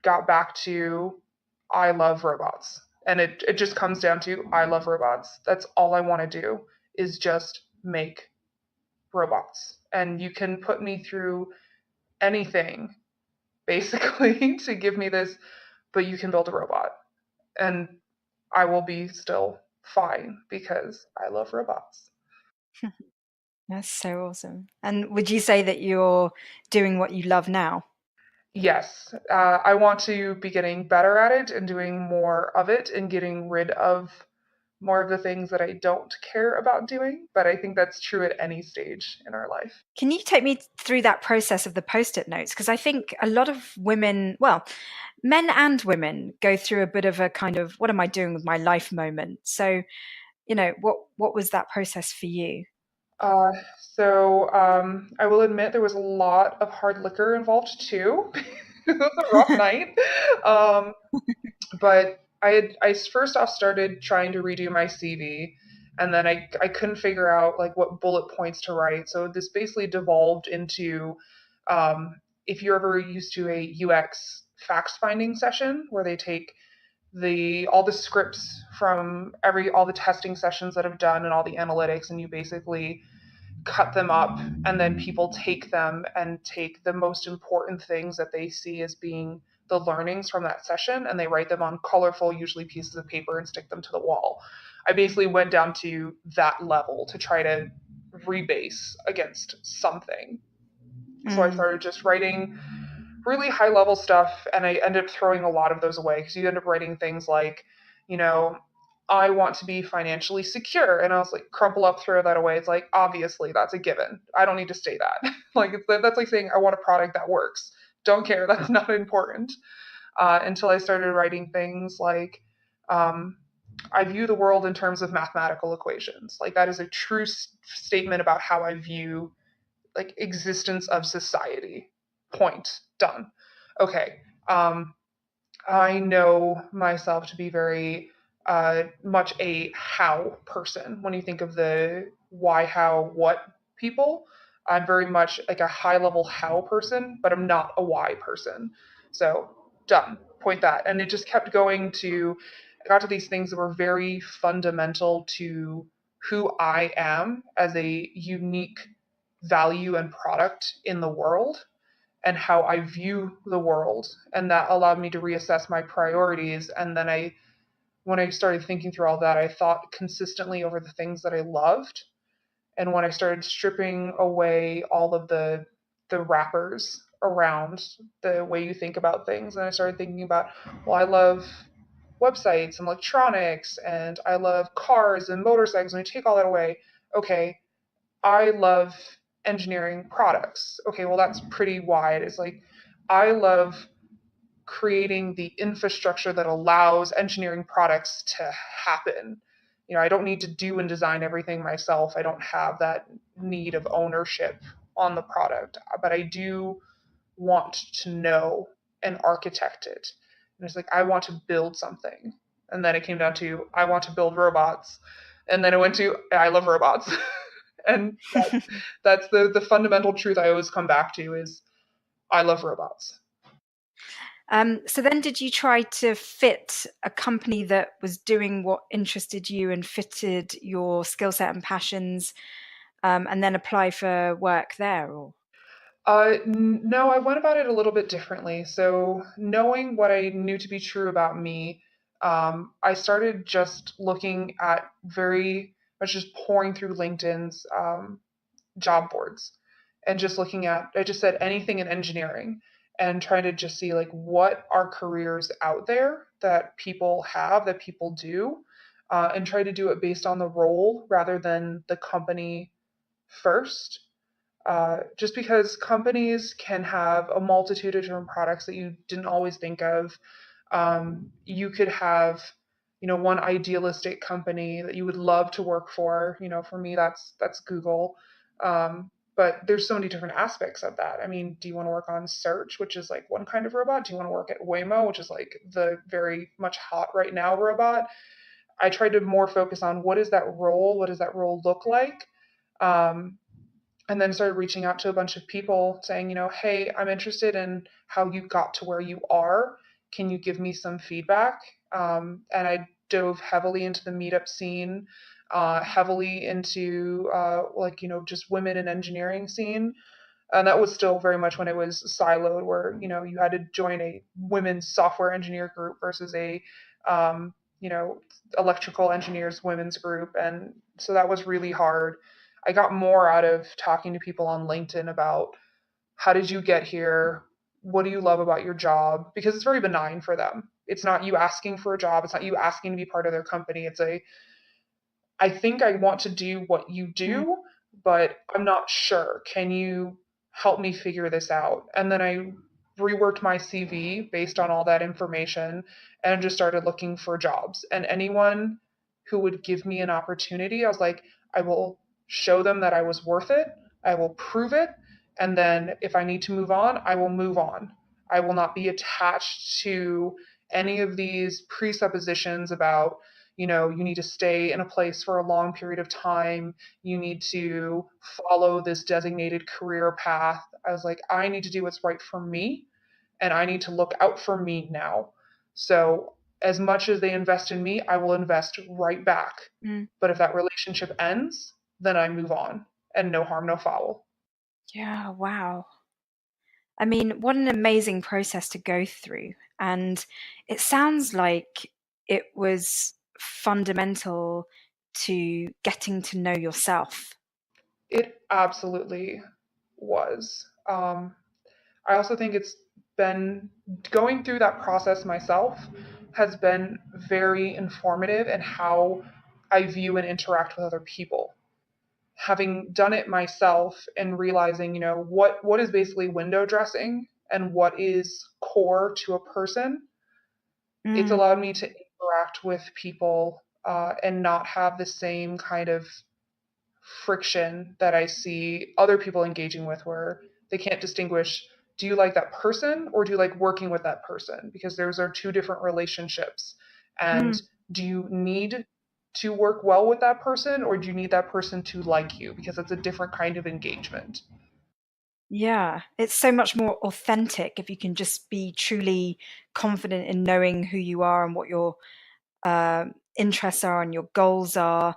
got back to I love robots. And it just comes down to I love robots. That's all I want to do is just make robots. And you can put me through anything basically to give me this, but you can build a robot. And I will be still fine because I love robots. That's so awesome. And would you say that you're doing what you love now? Yes, I want to be getting better at it and doing more of it and getting rid of more of the things that I don't care about doing. But I think that's true at any stage in our life. Can you take me through that process of the post-it notes? Because I think a lot of women, well, men and women go through a bit of a kind of, what am I doing with my life moment? So, what was that process for you? Uh, so I will admit there was a lot of hard liquor involved too. It was a rough night. Um, but I first off started trying to redo my CV, and then I couldn't figure out like what bullet points to write. So this basically devolved into if you're ever used to a UX fact finding session where they take the all the scripts from all the testing sessions that I've done and all the analytics, and you basically cut them up, and then people take them and take the most important things that they see as being the learnings from that session, and they write them on colorful, usually pieces of paper, and stick them to the wall. I basically went down to that level to try to rebase against something. So I Mm, started just writing really high level stuff, and I ended up throwing a lot of those away because you end up writing things like, you know, I want to be financially secure, and I was like, crumple up, throw that away. It's like obviously that's a given. I don't need to say that. That's like saying I want a product that works. Don't care. That's not important. Until I started writing things like, um, I view the world in terms of mathematical equations. Like that is a true statement about how I view like existence of society. Point. Done. Okay. Um, I know myself to be very much a how person. When you think of the why, how, what people, I'm very much like a high level how person, but I'm not a why person. So done. Point that. And it just kept going to, I got to these things that were very fundamental to who I am as a unique value and product in the world and how I view the world. And that allowed me to reassess my priorities. And then when I started thinking through all that, I thought consistently over the things that I loved. And when I started stripping away all of the wrappers around the way you think about things, and I started thinking about, well, I love websites and electronics, and I love cars and motorcycles, and I take all that away. Okay, I love engineering products. Okay, well, that's pretty wide. It's like, I love creating the infrastructure that allows engineering products to happen. I don't need to do and design everything myself. I don't have that need of ownership on the product, but I do want to know and architect it. And it's like, I want to build something. And then it came down to, I want to build robots. And then it went to, I love robots. And that's the fundamental truth I always come back to is I love robots. So then did you try to fit a company that was doing what interested you and fitted your skill set and passions, and then apply for work there? Or No, I went about it a little bit differently. So, knowing what I knew to be true about me, I started just looking at very much just pouring through LinkedIn's job boards and just looking at, I just said anything in engineering and trying to just see like what are careers out there that people have, that people do, and try to do it based on the role rather than the company first. Just because companies can have a multitude of different products that you didn't always think of. You could have, one idealistic company that you would love to work for. For me, that's Google. But there's so many different aspects of that. I mean, do you want to work on search, which is like one kind of robot? Do you want to work at Waymo, which is like the very much hot right now robot? I tried to more focus on what is that role? What does that role look like? Um, and then started reaching out to a bunch of people saying, hey, I'm interested in how you got to where you are. Can you give me some feedback? And I dove heavily into the meetup scene, heavily into just women in engineering scene. And that was still very much when it was siloed, where you had to join a women's software engineer group versus a um, you know electrical engineers women's group, and so that was really hard. I got more out of talking to people on LinkedIn about how did you get here, what do you love about your job, because it's very benign for them. It's not you asking for a job, it's not you asking to be part of their company. It's a, I think I want to do what you mm, do, but I'm not sure. Can you help me figure this out? And then I reworked my CV based on all that information and just started looking for jobs. And anyone who would give me an opportunity, I was like, I will show them that I was worth it. I will prove it. And then if I need to move on, I will move on. I will not be attached to any of these presuppositions about you need to stay in a place for a long period of time. You need to follow this designated career path. I was like, I need to do what's right for me and I need to look out for me now. So, as much as they invest in me, I will invest right back. mm. But if that relationship ends, then I move on and no harm, no foul. Yeah, wow. I mean, what an amazing process to go through. And it sounds like it was fundamental to getting to know yourself. It absolutely was. I also think it's been going through that process myself has been very informative in how I view and interact with other people. Having done it myself and realizing, what is basically window dressing and what is core to a person, it's Mm, allowed me to interact with people and not have the same kind of friction that I see other people engaging with where they can't distinguish, do you like that person or do you like working with that person? Because those are two different relationships. And mm. do you need to work well with that person or do you need that person to like you? Because it's a different kind of engagement. Yeah, it's so much more authentic if you can just be truly confident in knowing who you are and what your interests are and your goals are.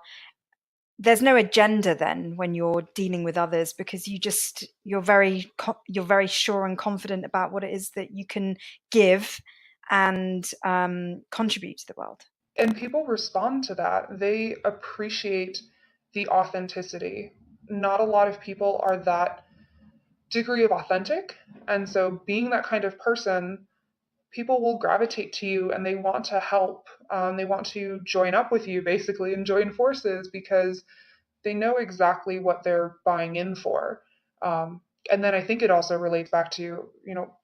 There's no agenda then when you're dealing with others because you're very sure and confident about what it is that you can give and contribute to the world. And people respond to that. They appreciate the authenticity. Not a lot of people are that degree of authentic. And so being that kind of person, people will gravitate to you and they want to help. They want to join up with you basically and join forces because they know exactly what they're buying in for. And then I think it also relates back to,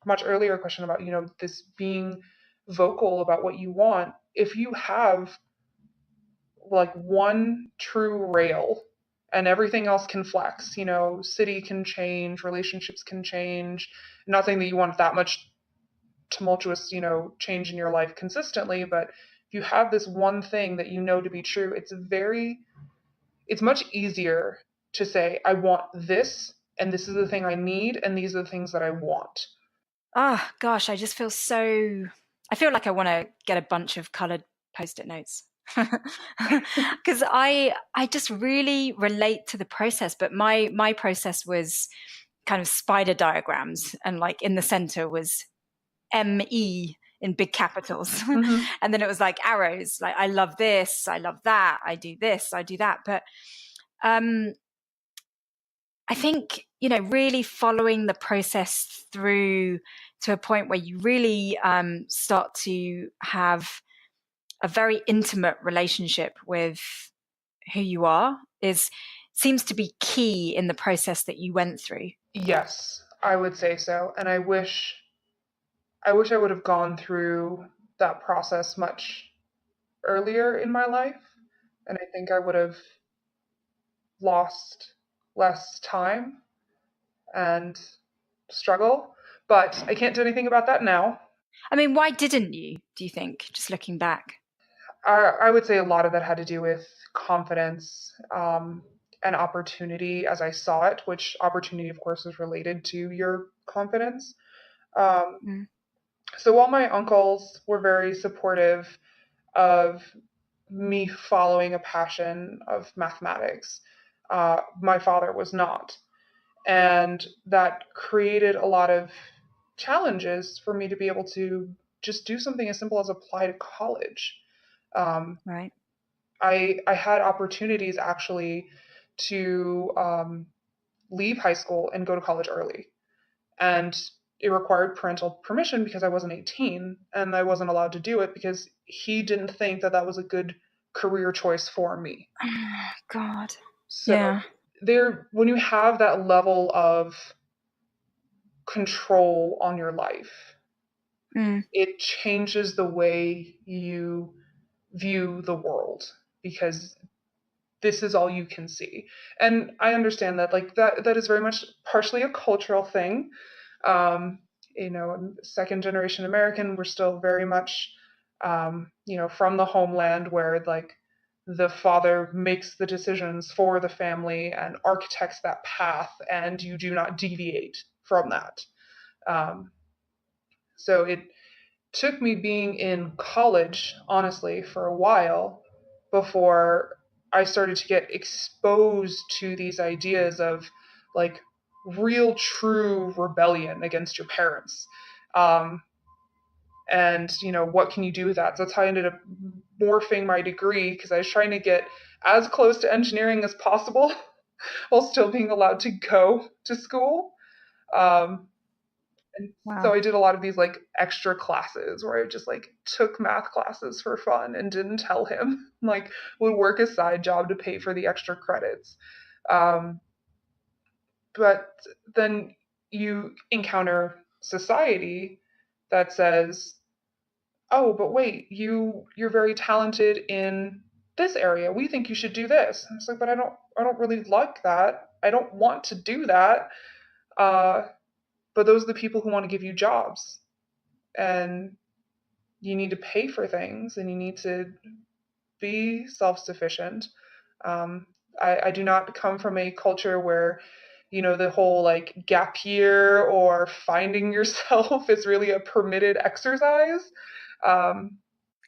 much earlier question about, this being vocal about what you want. If you have like one true rail and everything else can flex, city can change, relationships can change. I'm not saying that you want that much tumultuous, change in your life consistently, but if you have this one thing that you know to be true, it's much easier to say, I want this, and this is the thing I need, and these are the things that I want. Ah, gosh, I just feel so. I feel like I want to get a bunch of colored post-it notes because I just really relate to the process. But my process was kind of spider diagrams, and like in the center was ME in big capitals, Mm-hmm. and then it was like arrows, like I love this, I love that, I do this, I do that. But um, I think, really following the process through to a point where you really start to have a very intimate relationship with who you are seems to be key in the process that you went through. Yes, I would say so. And I wish I would have gone through that process much earlier in my life. And I think I would have lost less time and struggle. But I can't do anything about that now. I mean, why didn't you, do you think, just looking back? I would say a lot of that had to do with confidence and opportunity as I saw it, which opportunity, of course, is related to your confidence. Um, Mm, so while my uncles were very supportive of me following a passion of mathematics, my father was not. And that created a lot of challenges for me to be able to just do something as simple as apply to college. Um, right. I had opportunities actually to leave high school and go to college early. And it required parental permission because I wasn't 18 and I wasn't allowed to do it because he didn't think that that was a good career choice for me. God. So Yeah. when you have that level of control on your life, Mm, it changes the way you view the world because this is all you can see. And I understand that like that is very much partially a cultural thing. Um, second generation American, we're still very much from the homeland where like the father makes the decisions for the family and architects that path and you do not deviate from that. Um, so it took me being in college, honestly, for a while before I started to get exposed to these ideas of like real, true rebellion against your parents. Um, and, what can you do with that? So that's how I ended up morphing my degree because I was trying to get as close to engineering as possible while still being allowed to go to school. Um, and so wow. I did a lot of these like extra classes where I just like took math classes for fun and didn't tell him. Like would work a side job to pay for the extra credits. Um, but then you encounter society that says, "Oh, but wait, you're very talented in this area. We think you should do this." And it's like, "But I don't really like that. I don't want to do that." Uh, but those are the people who want to give you jobs. And you need to pay for things and you need to be self sufficient. Um, I do not come from a culture where, the whole like gap year or finding yourself is really a permitted exercise. Um,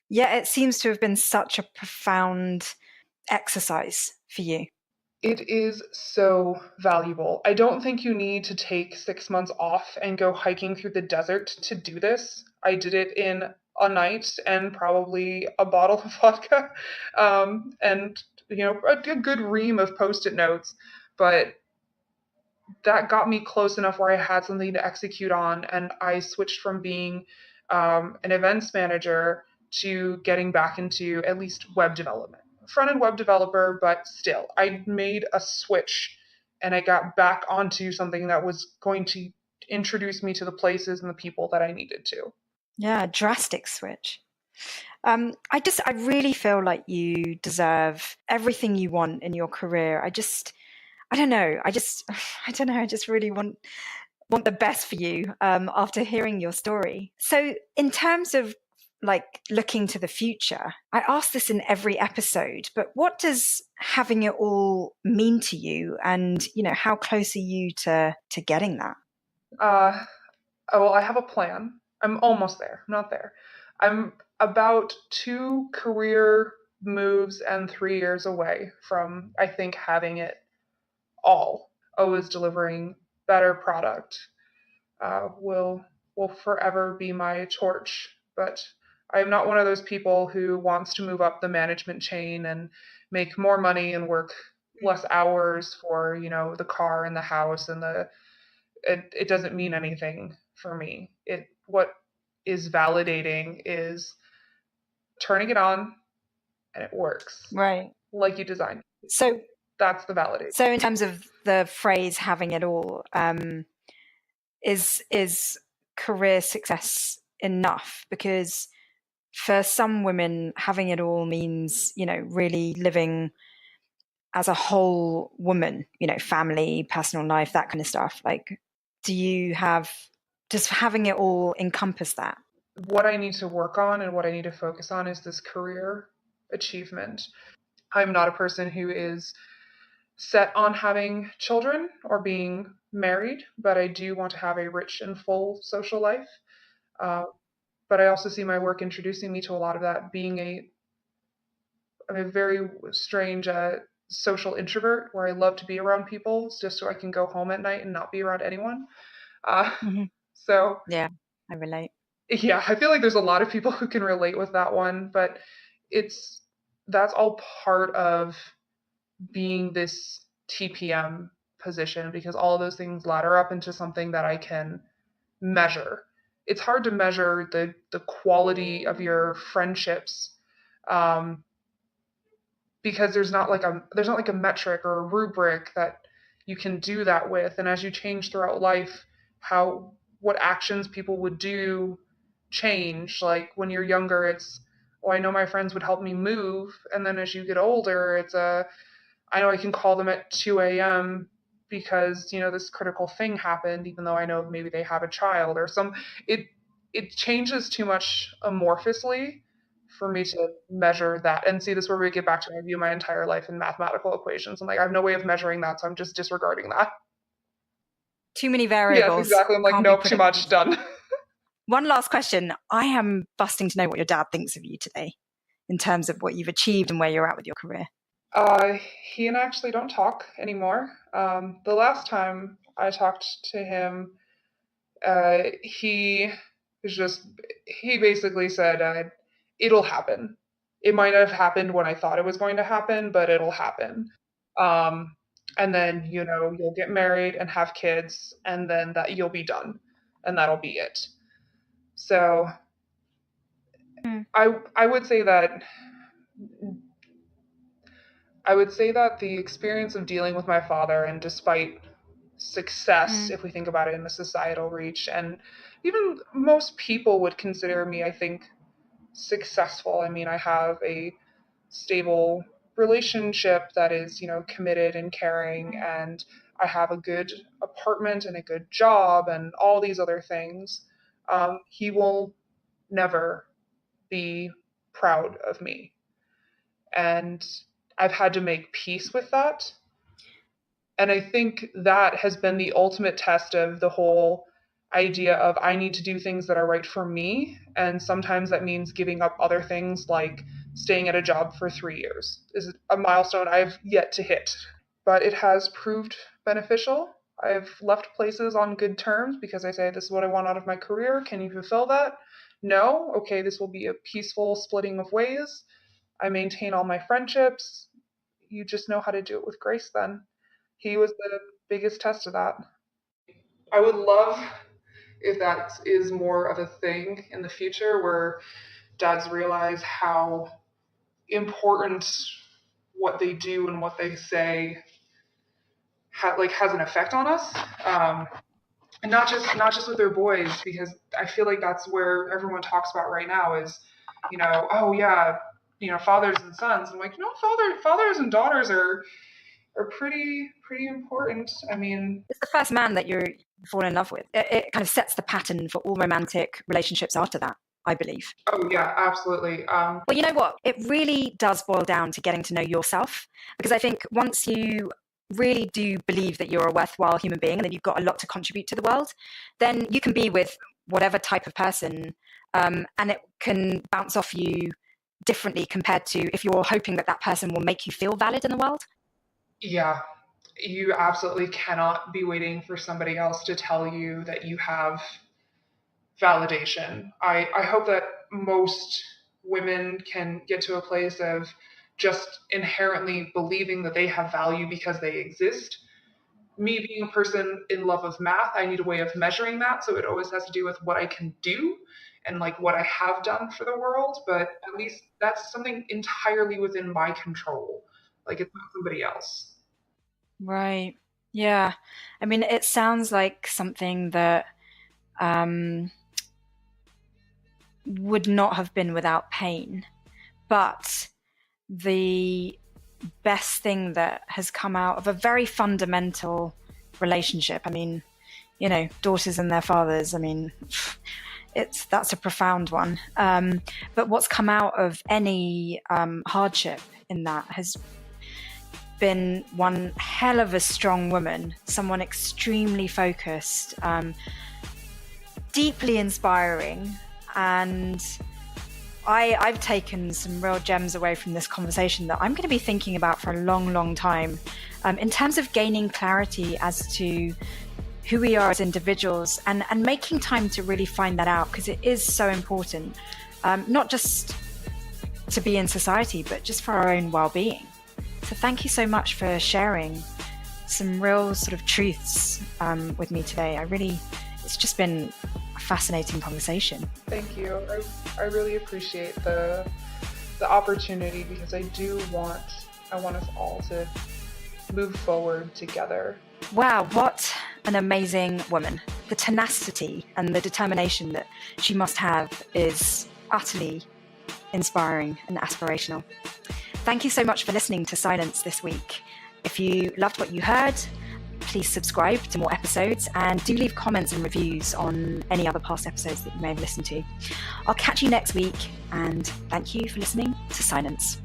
Yeah, it seems to have been such a profound exercise for you. it is so valuable. I don't think you need to take 6 months off and go hiking through the desert to do this. I did it in a night and probably a bottle of vodka, and a good ream of post-it notes. But that got me close enough where I had something to execute on, and I switched from being an events manager to getting back into at least web development. Front end web developer, but still, I made a switch and I got back onto something that was going to introduce me to the places and the people that I needed to. Yeah, drastic switch. I really feel like you deserve everything you want in your career. I don't know. I don't know. I just really want the best for you after hearing your story. So in terms of like looking to the future, I ask this in every episode, but what does having it all mean to you? And, how close are you to getting that? Well, I have a plan. I'm almost there. I'm not there. I'm about 2 career moves and 3 years away from, I think, having it all. Always delivering better product will forever be my torch. But I'm not one of those people who wants to move up the management chain and make more money and work less hours for the car and the house and it doesn't mean anything for me. What is validating is turning it on and it works. Right. Like you designed. So that's the validation. So in terms of the phrase having it all, is career success enough? Because for some women, having it all means, really living as a whole woman, family, personal life, that kind of stuff. Like, does having it all encompass that? What I need to work on and what I need to focus on is this career achievement. I'm not a person who is set on having children or being married, but I do want to have a rich and full social life. But I also see my work introducing me to a lot of that, being a very strange social introvert where I love to be around people just so I can go home at night and not be around anyone. So yeah, I relate. Yeah, I feel like there's a lot of people who can relate with that one, but that's all part of being this TPM position because all of those things ladder up into something that I can measure. It's hard to measure the quality of your friendships because there's not like a metric or a rubric that you can do that with. And as you change throughout life, what actions people would do change. Like when you're younger, it's, oh, I know my friends would help me move. And then as you get older, I know I can call them at 2 a.m. because, this critical thing happened, even though I know maybe they have a child or it changes too much amorphously for me to measure that. And see, this is where we get back to I view my entire life in mathematical equations. I'm like, I have no way of measuring that, so I'm just disregarding that. Too many variables. Yes, exactly. I'm like, nope, too much, done. One last question. I am busting to know what your dad thinks of you today in terms of what you've achieved and where you're at with your career. He and I actually don't talk anymore. The last time I talked to him, he basically said, it'll happen. It might have happened when I thought it was going to happen, but it'll happen. And then, you'll get married and have kids, and then that you'll be done, and that'll be it. So I would say that the experience of dealing with my father, and despite success, if we think about it in the societal reach, and even most people would consider me, I think, successful. I mean, I have a stable relationship that is, committed and caring, and I have a good apartment and a good job and all these other things. He will never be proud of me. And I've had to make peace with that. And I think that has been the ultimate test of the whole idea of I need to do things that are right for me. And sometimes that means giving up other things like staying at a job for 3 years is a milestone I've yet to hit. But it has proved beneficial. I've left places on good terms because I say, this is what I want out of my career. Can you fulfill that? No? Okay, this will be a peaceful splitting of ways. I maintain all my friendships. You just know how to do it with grace then. He was the biggest test of that. I would love if that is more of a thing in the future where dads realize how important what they do and what they say has an effect on us. And not just with their boys, because I feel like that's where everyone talks about right now is, oh yeah, fathers and sons. I'm like, no, fathers and daughters are pretty important. I mean, it's the first man that you're fall in love with. It kind of sets the pattern for all romantic relationships after that, I believe. Oh, yeah, absolutely. Well, you know what? It really does boil down to getting to know yourself, because I think once you really do believe that you're a worthwhile human being and that you've got a lot to contribute to the world, then you can be with whatever type of person, and it can bounce off you differently compared to if you're hoping that that person will make you feel valid in the world. Yeah, you absolutely cannot be waiting for somebody else to tell you that you have validation. I hope that most women can get to a place of just inherently believing that they have value because they exist. Me being a person in love of math, I need a way of measuring that. So it always has to do with what I can do and like what I have done for the world. But at least that's something entirely within my control. Like it's not somebody else. Right. Yeah. I mean, it sounds like something that um, would not have been without pain, but the best thing that has come out of a very fundamental relationship. I mean, you know, daughters and their fathers. I mean, that's a profound one. But what's come out of any hardship in that has been one hell of a strong woman, someone extremely focused, deeply inspiring, and I've taken some real gems away from this conversation that I'm going to be thinking about for a long, long time, in terms of gaining clarity as to who we are as individuals and making time to really find that out, because it is so important, not just to be in society, but just for our own well-being. So thank you so much for sharing some real sort of truths with me today. It's just been a fascinating conversation. Thank you. I really appreciate the opportunity, because I want us all to move forward together. Wow, what an amazing woman. The tenacity and the determination that she must have is utterly inspiring and aspirational. Thank you so much for listening to Scilence this week. If you loved what you heard, please subscribe to more episodes and do leave comments and reviews on any other past episodes that you may have listened to. I'll catch you next week, and thank you for listening to Scilence.